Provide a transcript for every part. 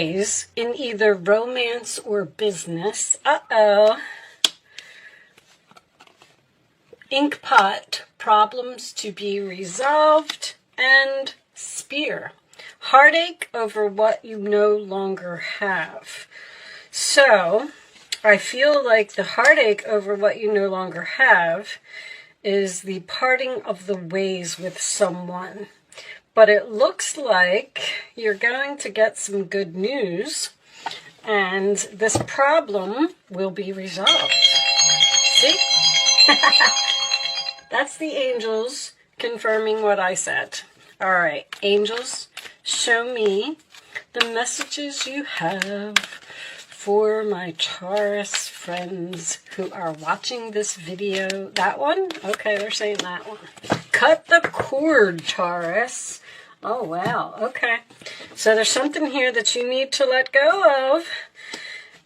in either romance or business. Inkpot, problems to be resolved, and spear, heartache over what you no longer have. So I feel like the heartache over what you no longer have is the parting of the ways with someone. But it looks like you're going to get some good news, and this problem will be resolved. See? That's the angels confirming what I said. All right, angels, show me the messages you have for my Taurus friends who are watching this video. That one? Okay, they're saying that one. Cut the cord, Taurus. Oh, wow. Okay. So there's something here that you need to let go of.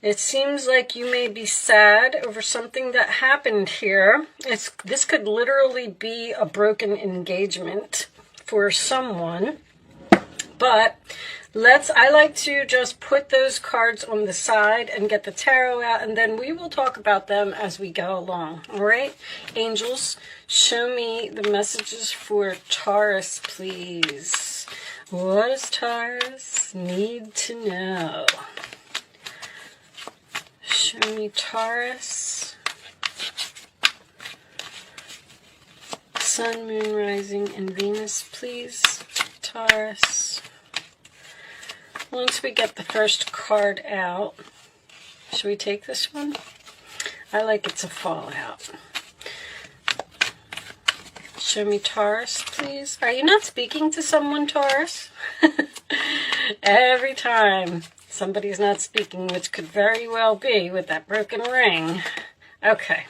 It seems like you may be sad over something that happened here. This could literally be a broken engagement for someone. But I like to just put those cards on the side and get the tarot out, and then we will talk about them as we go along. All right? Angels, show me the messages for Taurus, please. What does Taurus need to know? Show me Taurus. Sun, Moon, Rising, and Venus, please. Taurus. Once we get the first card out, should we take this one? I like it to fall out. Show me Taurus, please. Are you not speaking to someone, Taurus? Every time somebody's not speaking, which could very well be with that broken ring. Okay.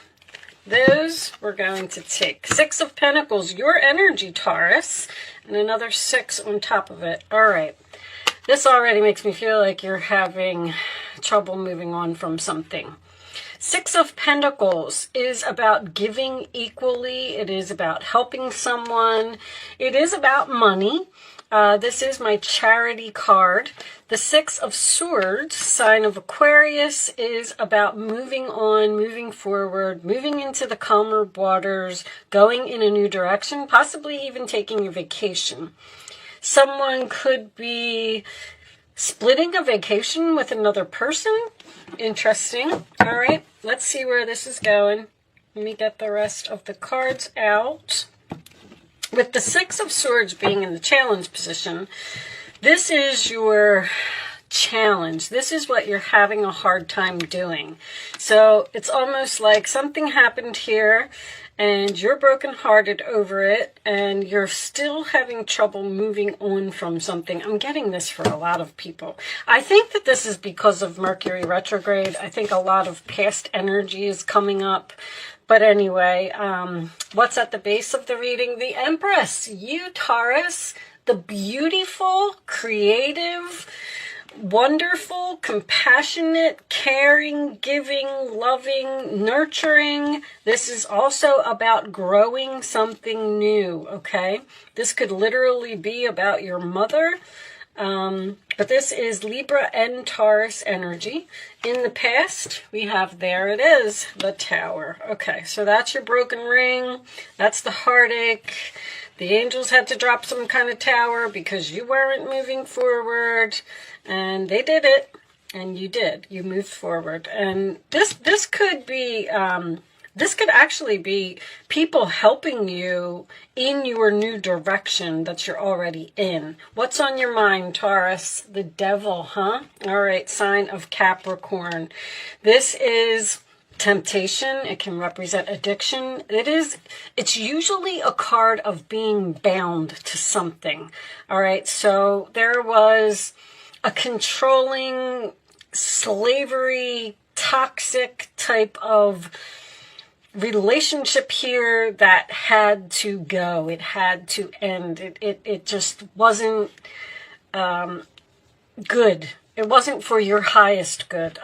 Those we're going to take. 6 of Pentacles, your energy, Taurus, and another 6 on top of it. All right. This already makes me feel like you're having trouble moving on from something. 6 of Pentacles is about giving equally. It is about helping someone. It is about money. This is my charity card. The 6 of Swords, sign of Aquarius, is about moving on, moving forward, moving into the calmer waters, going in a new direction, possibly even taking a vacation. Someone could be splitting a vacation with another person. Interesting. All right, let's see where this is going. Let me get the rest of the cards out. With the 6 of Swords being in the challenge position, this is your challenge. This is what you're having a hard time doing. So it's almost like something happened here and you're brokenhearted over it and you're still having trouble moving on from something. I'm getting this for a lot of people. I think that this is because of Mercury retrograde. I think a lot of past energy is coming up. But anyway, what's at the base of the reading? The Empress, you Taurus, the beautiful, creative, wonderful, compassionate, caring, giving, loving, nurturing. This is also about growing something new, okay? This could literally be about your mother. But this is Libra and Taurus energy. In the past, we have, there it is, the Tower. Okay, so that's your broken ring. That's the heartache. The angels had to drop some kind of tower because you weren't moving forward. And they did it. And you did. You moved forward. And this could be... this could actually be people helping you in your new direction that you're already in. What's on your mind, Taurus? The Devil, huh? All right, sign of Capricorn. This is temptation. It can represent addiction. It's usually a card of being bound to something. All right, so there was a controlling, slavery, toxic type of relationship here that had to go. It had to end. It just wasn't good. It wasn't for your highest good.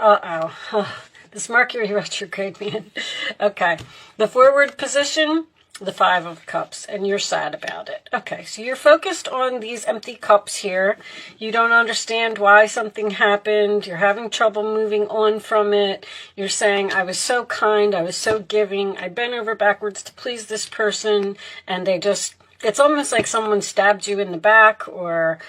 This Mercury retrograde, man. Okay. The forward position, the Five of Cups, and you're sad about it. Okay, so you're focused on these empty cups here. You don't understand why something happened. You're having trouble moving on from it. You're saying, I was so kind, I was so giving, I bent over backwards to please this person, and they just, it's almost like someone stabbed you in the back, or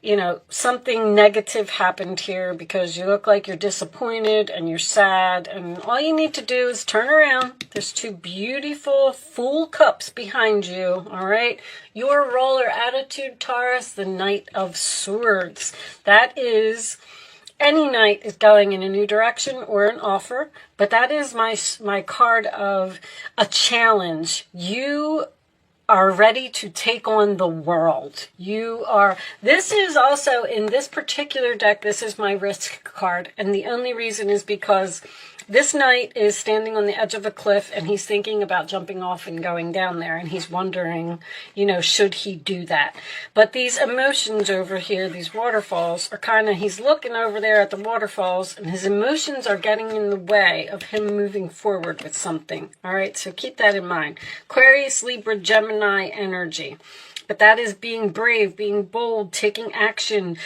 you know, something negative happened here because you look like you're disappointed and you're sad, and all you need to do is turn around. There's two beautiful full cups behind you, all right? Your roller attitude, Taurus, the Knight of Swords. That is, any knight is going in a new direction or an offer, but that is my card of a challenge. You are ready to take on the world. You are, this is also, in this particular deck, this is my risk card. And the only reason is because this knight is standing on the edge of a cliff and he's thinking about jumping off and going down there. And he's wondering, you know, should he do that? But these emotions over here, these waterfalls, are kind of, he's looking over there at the waterfalls and his emotions are getting in the way of him moving forward with something. All right, so keep that in mind. Aquarius, Libra, Gemini energy. But that is being brave, being bold, taking action,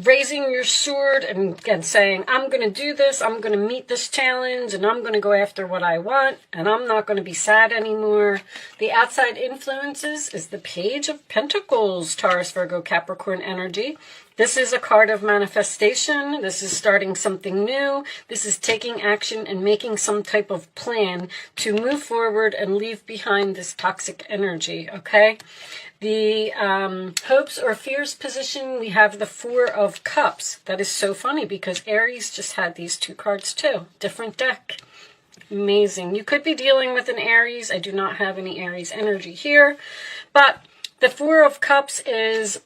raising your sword and saying, I'm going to do this, I'm going to meet this challenge, and I'm going to go after what I want, and I'm not going to be sad anymore. The outside influences is the Page of Pentacles, Taurus, Virgo, Capricorn energy. This is a card of manifestation. This is starting something new. This is taking action and making some type of plan to move forward and leave behind this toxic energy, okay? The hopes or fears position, we have the Four of Cups. That is so funny because Aries just had these two cards too. Different deck. Amazing. You could be dealing with an Aries. I do not have any Aries energy here. But the Four of Cups is,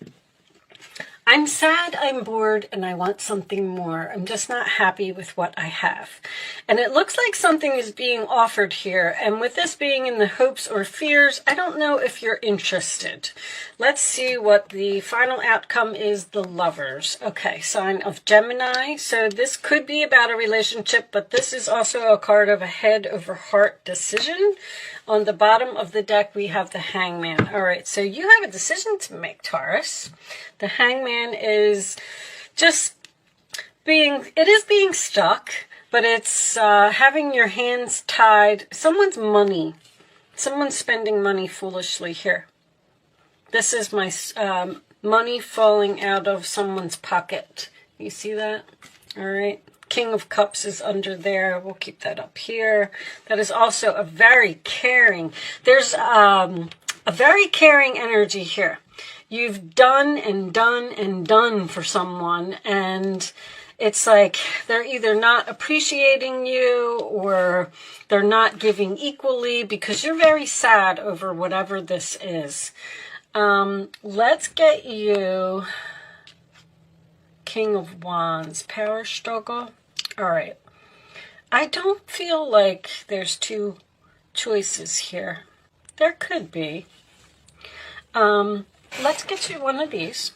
I'm sad, I'm bored, and I want something more. I'm just not happy with what I have. And it looks like something is being offered here. And with this being in the hopes or fears, I don't know if you're interested. Let's see what the final outcome is, the Lovers. Okay, sign of Gemini. So this could be about a relationship, but this is also a card of a head over heart decision. On the bottom of the deck, we have the Hangman. All right, so you have a decision to make, Taurus. The Hangman is just being stuck, but it's having your hands tied. Someone's spending money foolishly here. This is my money falling out of someone's pocket. You see that? All right. King of Cups is under there. We'll keep that up here. That is also a very caring. There's a very caring energy here. You've done and done and done for someone, and it's like they're either not appreciating you or they're not giving equally because you're very sad over whatever this is. Let's get you King of Wands, power struggle. All right. I don't feel like there's two choices here. There could be. Let's get you one of these.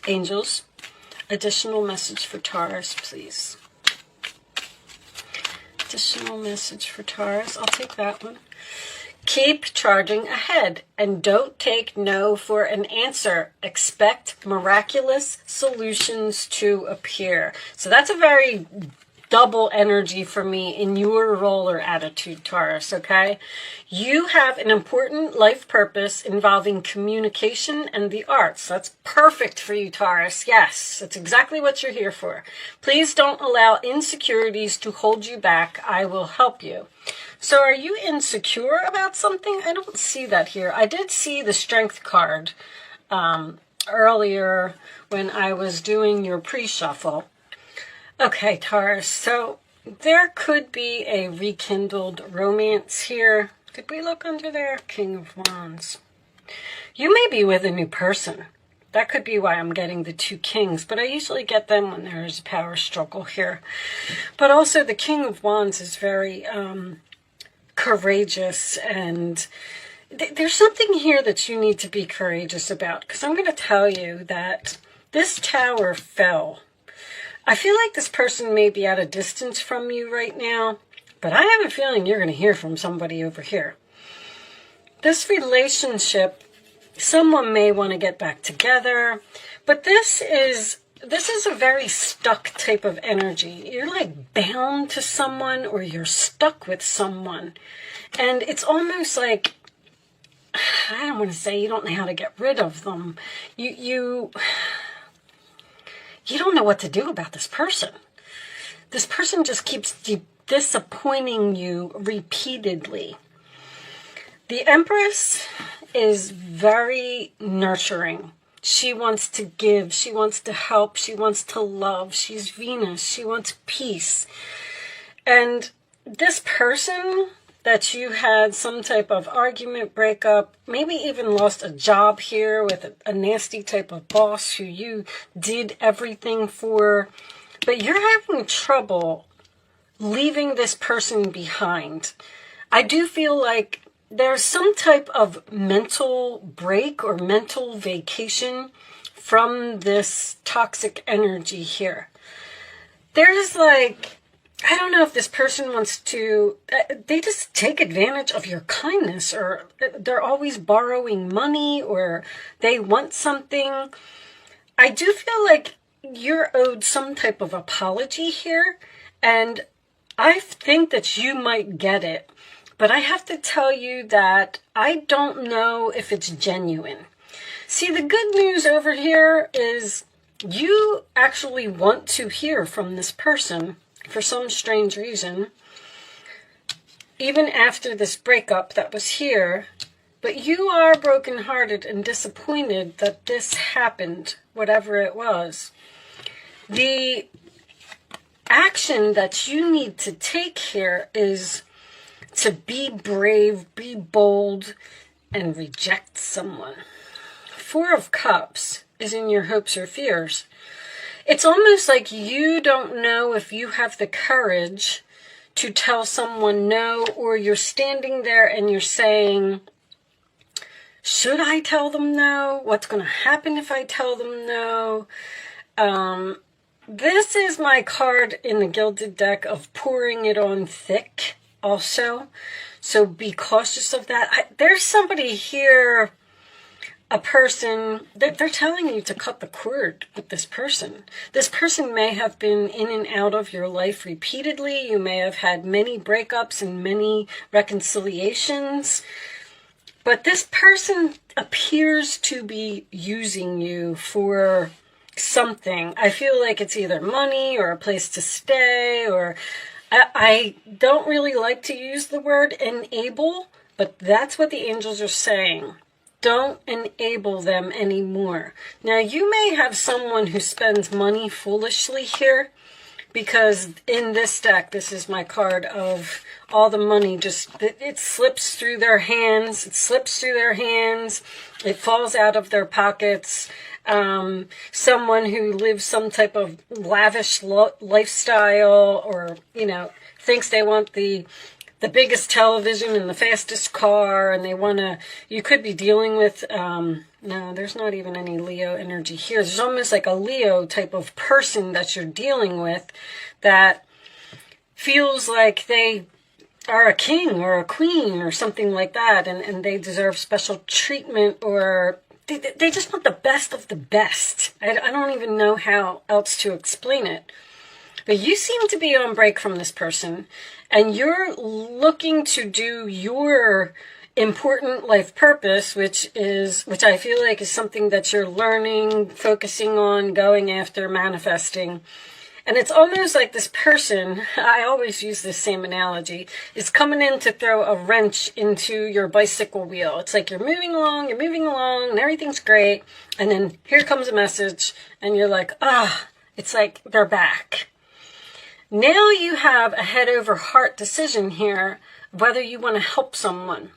Angels, additional message for Taurus, please. Additional message for Taurus. I'll take that one. Keep charging ahead and don't take no for an answer. Expect miraculous solutions to appear. So that's a very double energy for me in your roller attitude, Taurus, okay? You have an important life purpose involving communication and the arts. That's perfect for you, Taurus. Yes, that's exactly what you're here for. Please don't allow insecurities to hold you back. I will help you. So are you insecure about something? I don't see that here. I did see the Strength card earlier when I was doing your pre-shuffle. Okay, Taurus, so there could be a rekindled romance here. Did we look under there? King of Wands. You may be with a new person. That could be why I'm getting the two kings, but I usually get them when there is a power struggle here. But also the King of Wands is very courageous, and there's something here that you need to be courageous about, because I'm going to tell you that this tower fell. I feel like this person may be at a distance from you right now, but I have a feeling you're going to hear from somebody over here. this relationship, someone may want to get back together, but this is a very stuck type of energy. You're like bound to someone, or you're stuck with someone. And it's almost like, I don't want to say you don't know how to get rid of them. You don't know what to do about this person. This person just keeps disappointing you repeatedly. The Empress is very nurturing. She wants to give. She wants to help. She wants to love. She's Venus. She wants peace. And this person that you had some type of argument, breakup, maybe even lost a job here with a nasty type of boss who you did everything for, but you're having trouble leaving this person behind. I do feel like there's some type of mental break or mental vacation from this toxic energy here. There's like, I don't know if this person wants to, they just take advantage of your kindness, or they're always borrowing money, or they want something. I do feel like you're owed some type of apology here, and I think that you might get it. But I have to tell you that I don't know if it's genuine. See, the good news over here is you actually want to hear from this person for some strange reason, even after this breakup that was here. But you are brokenhearted and disappointed that this happened, whatever it was. The action that you need to take here is to be brave, be bold, and reject someone. 4 of Cups is in your hopes or fears. It's almost like you don't know if you have the courage to tell someone no, or you're standing there and you're saying, should I tell them no? What's going to happen if I tell them no? This is my card in the Gilded deck of pouring it on thick also. So be cautious of that. There's somebody here, a person, they're telling you to cut the cord with this person. This person may have been in and out of your life repeatedly. You may have had many breakups and many reconciliations. But this person appears to be using you for something. I feel like it's either money or a place to stay, or I don't really like to use the word enable, but that's what the angels are saying. Don't enable them anymore. Now, you may have someone who spends money foolishly here, because in this deck, this is my card of all the money just, it slips through their hands. It slips through their hands. It falls out of their pockets. Someone who lives some type of lavish lifestyle, or, thinks they want the biggest television and the fastest car, and they want to, you could be dealing with, no, there's not even any Leo energy here. There's almost like a Leo type of person that you're dealing with that feels like they are a king or a queen or something like that, and they deserve special treatment, or they just want the best of the best. I don't even know how else to explain it. But you seem to be on break from this person, and you're looking to do your important life purpose, which I feel like is something that you're learning, focusing on, going after, manifesting. And it's almost like this person, I always use this same analogy, is coming in to throw a wrench into your bicycle wheel. It's like you're moving along, and everything's great. And then here comes a message, and you're like, it's like they're back. Now you have a head over heart decision here, whether you want to help someone.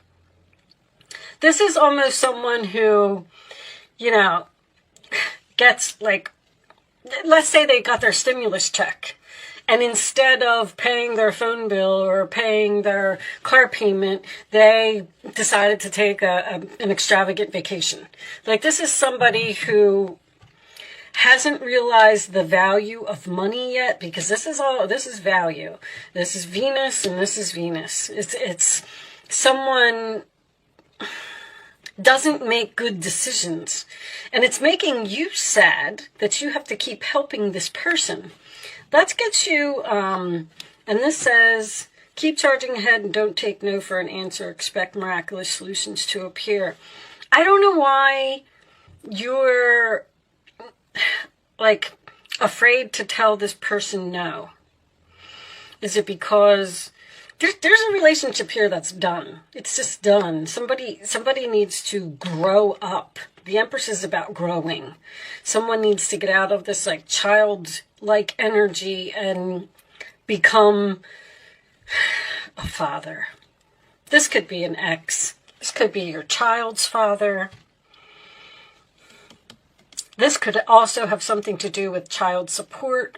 This is almost someone who, gets like, let's say they got their stimulus check, and instead of paying their phone bill or paying their car payment, they decided to take an extravagant vacation. Like, this is somebody who hasn't realized the value of money yet, because this is value. This is Venus, and this is Venus. It's someone, doesn't make good decisions. And it's making you sad that you have to keep helping this person. Let's get you, and this says, keep charging ahead and don't take no for an answer. Expect miraculous solutions to appear. I don't know why you're, like, afraid to tell this person no. Is it because there's a relationship here that's done? It's just done. Somebody needs to grow up. The Empress is about growing. Someone needs to get out of this like childlike energy and become a father. This could be an ex. This could be your child's father. This could also have something to do with child support.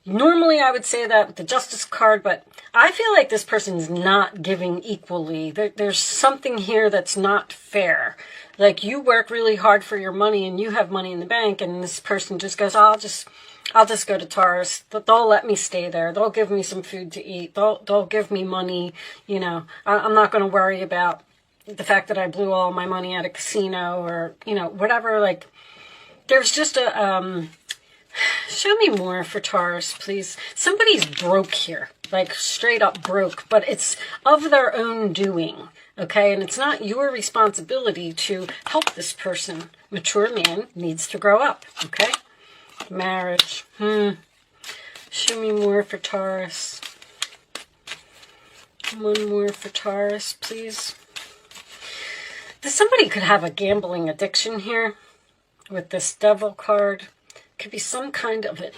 Normally I would say that with the Justice card, but I feel like this person's not giving equally. There's something here that's not fair. Like you work really hard for your money and you have money in the bank, and this person just goes, I'll just go to Taurus. They'll let me stay there. They'll give me some food to eat. They'll give me money. You know, I'm not going to worry about the fact that I blew all my money at a casino or, you know, whatever. Like, there's just a, show me more for Taurus, please. Somebody's broke here, like straight up broke, but it's of their own doing, okay? And it's not your responsibility to help this person. Mature man needs to grow up, okay? Marriage. Show me more for Taurus. One more for Taurus, please. Somebody could have a gambling addiction here with this Devil card. Could be some kind of it.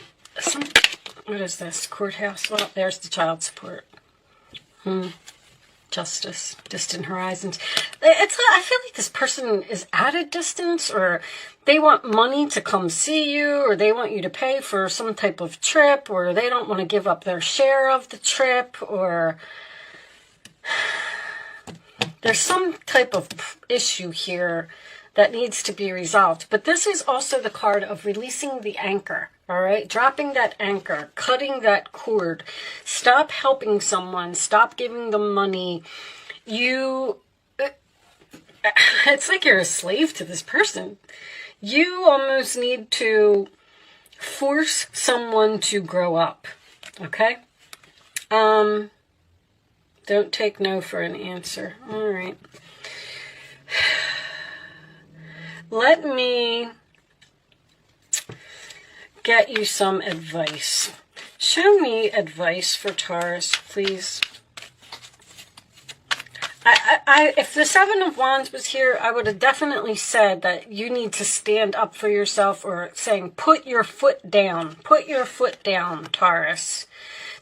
What is this? Courthouse. Well, there's the child support. Justice. Distant horizons. I feel like this person is at a distance, or they want money to come see you, or they want you to pay for some type of trip, or they don't want to give up their share of the trip, or there's some type of issue here that needs to be resolved. But this is also the card of releasing the anchor, all right? Dropping that anchor, cutting that cord. Stop helping someone. Stop giving them money. It's like you're a slave to this person. You almost need to force someone to grow up, okay? Don't take no for an answer. All right. Let me get you some advice. Show me advice for Taurus, please. If the Seven of Wands was here, I would have definitely said that you need to stand up for yourself, or saying, put your foot down. Put your foot down, Taurus.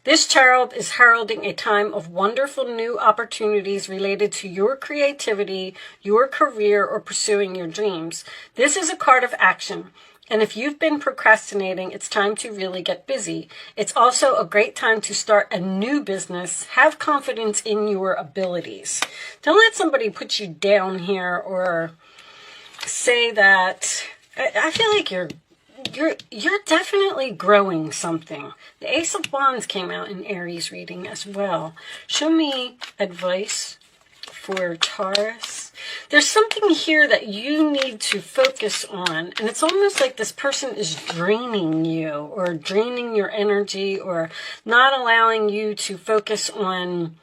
This cherub is heralding a time of wonderful new opportunities related to your creativity, your career, or pursuing your dreams. This is a card of action. And if you've been procrastinating, it's time to really get busy. It's also a great time to start a new business. Have confidence in your abilities. Don't let somebody put you down here or say that. I feel like you're definitely growing something. The Ace of Wands came out in Aries reading as well. Show me advice for Taurus. There's something here that you need to focus on, and it's almost like this person is draining you, or draining your energy, or not allowing you to focus on,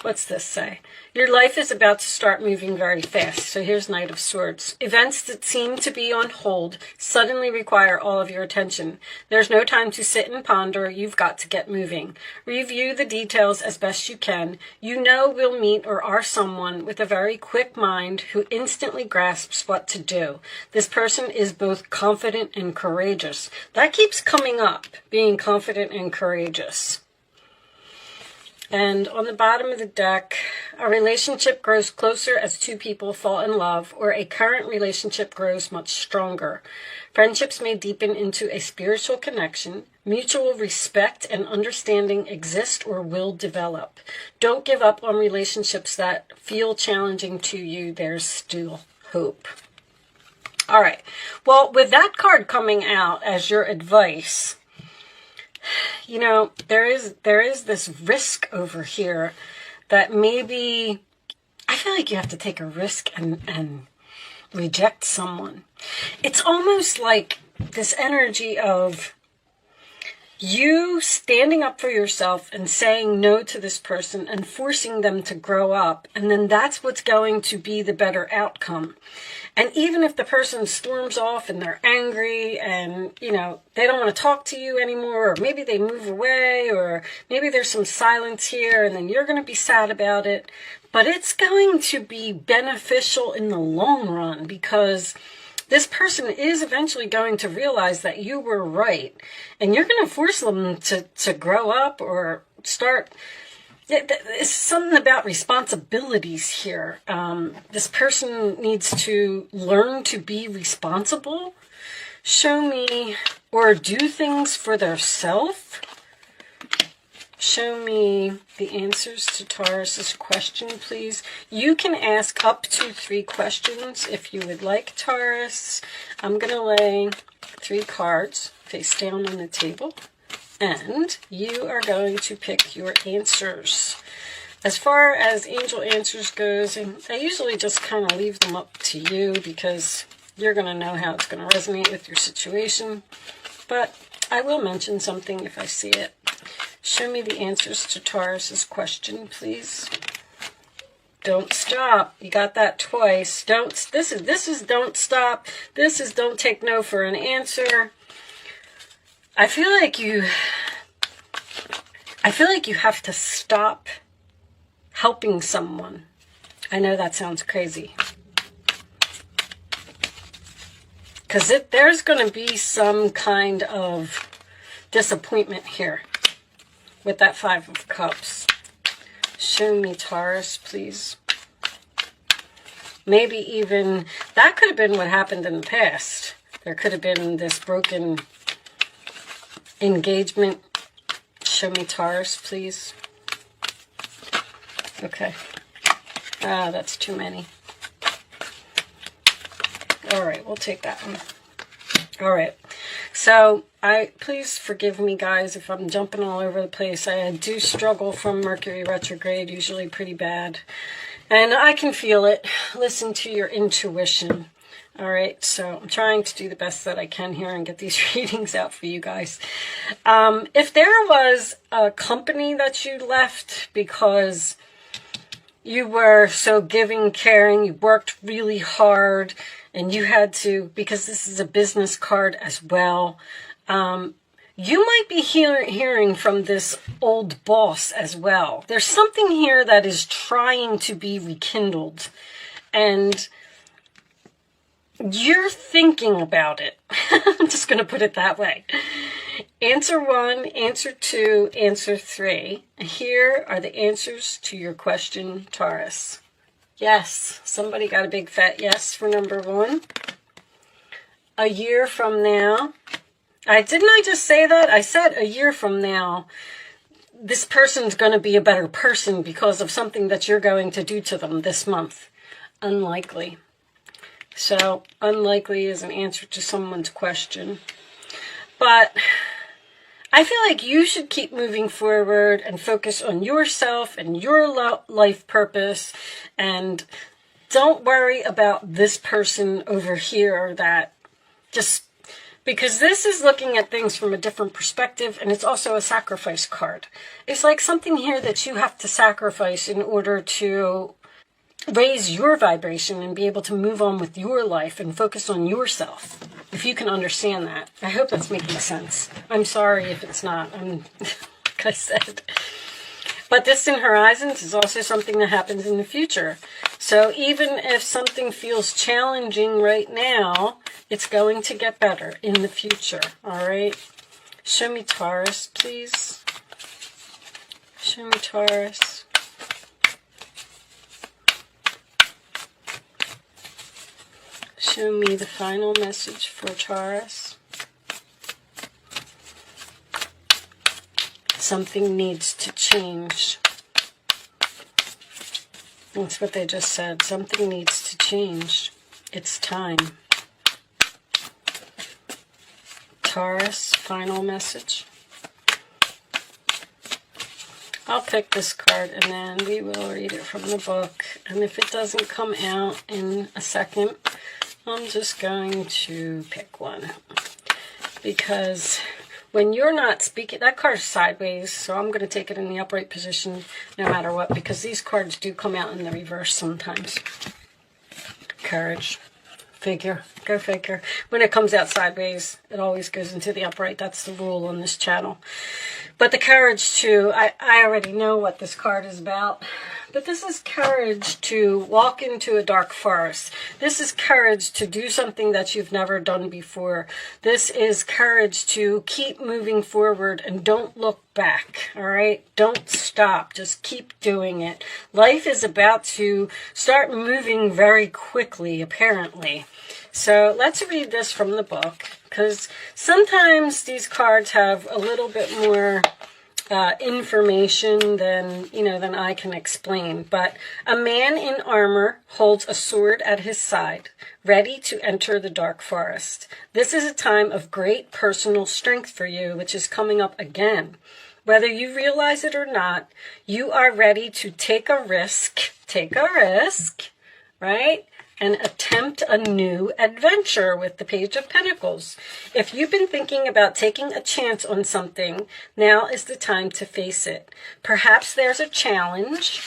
what's this say? Your life is about to start moving very fast. So here's Knight of Swords. Events that seem to be on hold suddenly require all of your attention. There's no time to sit and ponder. You've got to get moving. Review the details as best you can. You know we'll meet or are someone with a very quick mind who instantly grasps what to do. This person is both confident and courageous. That keeps coming up, being confident and courageous. And on the bottom of the deck, a relationship grows closer as two people fall in love, or a current relationship grows much stronger. Friendships may deepen into a spiritual connection. Mutual respect and understanding exist or will develop. Don't give up on relationships that feel challenging to you. There's still hope. All right. Well, with that card coming out as your advice, you know, there is this risk over here that maybe, I feel like you have to take a risk and reject someone. It's almost like this energy of you standing up for yourself and saying no to this person and forcing them to grow up. And then that's what's going to be the better outcome. And even if the person storms off and they're angry and, you know, they don't want to talk to you anymore, or maybe they move away, or maybe there's some silence here and then you're going to be sad about it. But it's going to be beneficial in the long run, because this person is eventually going to realize that you were right, and you're going to force them to grow up or start. It's something about responsibilities here. This person needs to learn to be responsible, show me, or do things for themselves. Show me the answers to Taurus's question, please. You can ask up to 3 questions if you would like, Taurus. I'm going to lay 3 cards face down on the table, and you are going to pick your answers. As far as angel answers goes, I usually just kind of leave them up to you, because you're going to know how it's going to resonate with your situation. But I will mention something if I see it. Show me the answers to Taurus's question, please. Don't stop. You got that twice. This is don't stop. This is don't take no for an answer. I feel like you have to stop helping someone. I know that sounds crazy. Because there's going to be some kind of disappointment here with that 5 of Cups. Show me, Taurus, please. Maybe even, that could have been what happened in the past. There could have been this broken engagement. Show me, Taurus, please. Okay. That's too many. All right, we'll take that one. All right. So, please forgive me, guys, if I'm jumping all over the place. I do struggle from Mercury retrograde, usually pretty bad. And I can feel it. Listen to your intuition. All right, so I'm trying to do the best that I can here and get these readings out for you guys. If there was a company that you left because you were so giving, caring, you worked really hard, and you had to, because this is a business card as well, you might be hearing from this old boss as well. There's something here that is trying to be rekindled, and you're thinking about it. I'm just going to put it that way. Answer 1, answer 2, answer 3. Here are the answers to your question, Taurus. Yes, somebody got a big fat yes for number 1. A year from now. Didn't I just say that? I said a year from now, this person's going to be a better person because of something that you're going to do to them this month. Unlikely. So, unlikely is an answer to someone's question. But I feel like you should keep moving forward and focus on yourself and your life purpose. And don't worry about this person over here that just... Because this is looking at things from a different perspective, and it's also a sacrifice card. It's like something here that you have to sacrifice in order to raise your vibration and be able to move on with your life and focus on yourself, if you can understand that. I hope that's making sense. I'm sorry if it's not, like I said. But distant horizons is also something that happens in the future. So even if something feels challenging right now, it's going to get better in the future, all right? Show me Taurus, please. Show me Taurus. Show me the final message for Taurus. Something needs to change. That's what they just said. Something needs to change. It's time. Taurus, final message. I'll pick this card and then we will read it from the book. And if it doesn't come out in a second, I'm just going to pick one. Because when you're not speaking, that card's sideways, so I'm going to take it in the upright position no matter what, because these cards do come out in the reverse sometimes. Courage. Figure. Go figure. When it comes out sideways, it always goes into the upright. That's the rule on this channel. But the courage to, I already know what this card is about. But this is courage to walk into a dark forest. This is courage to do something that you've never done before. This is courage to keep moving forward and don't look back, all right? Don't stop. Just keep doing it. Life is about to start moving very quickly, apparently. So let's read this from the book, because sometimes these cards have a little bit more information than I can explain. But a man in armor holds a sword at his side, ready to enter the dark forest. This is a time of great personal strength for you, which is coming up again. Whether you realize it or not, you are ready to take a risk, right? And attempt a new adventure with the Page of Pentacles. If you've been thinking about taking a chance on something, now is the time to face it. Perhaps there's a challenge.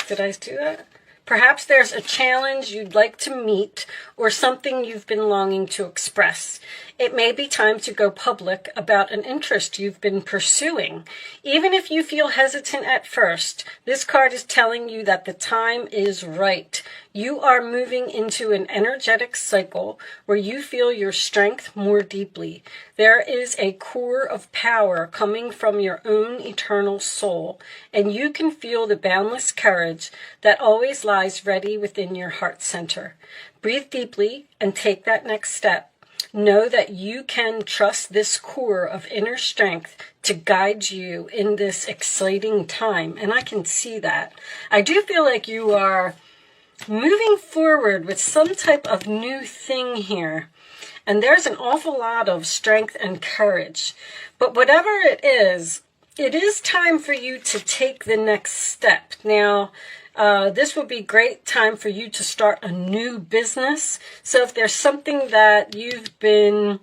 Did I do that? Perhaps there's a challenge you'd like to meet or something you've been longing to express. It may be time to go public about an interest you've been pursuing. Even if you feel hesitant at first, this card is telling you that the time is right. You are moving into an energetic cycle where you feel your strength more deeply. There is a core of power coming from your own eternal soul, and you can feel the boundless courage that always lies ready within your heart center. Breathe deeply and take that next step. Know that you can trust this core of inner strength to guide you in this exciting time. And I can see that. I do feel like you are moving forward with some type of new thing here. And there's an awful lot of strength and courage. But whatever it is time for you to take the next step. Now, this would be a great time for you to start a new business. So if there's something that you've been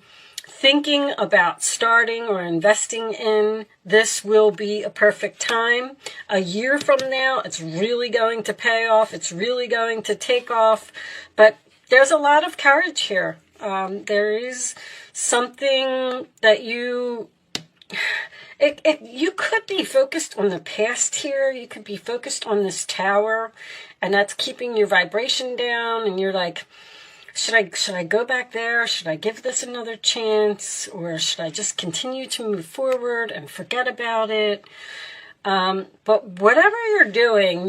thinking about starting or investing in, this will be a perfect time. A year from now, it's really going to pay off. It's really going to take off. But there's a lot of courage here. There is something that you could be focused on the past here. You could be focused on this tower, and that's keeping your vibration down. And you're like, should I go back there? Should I give this another chance? Or should I just continue to move forward and forget about it? But whatever you're doing,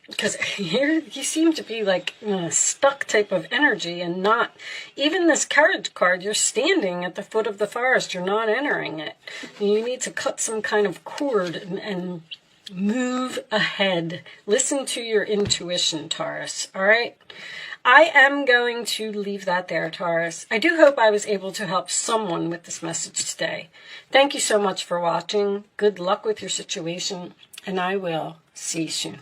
because you seem to be like in a stuck type of energy, and not even this courage card. You're standing at the foot of the forest. You're not entering it. You need to cut some kind of cord and move ahead. Listen to your intuition, Taurus. All right. I am going to leave that there, Taurus. I do hope I was able to help someone with this message today. Thank you so much for watching. Good luck with your situation, and I will see you soon.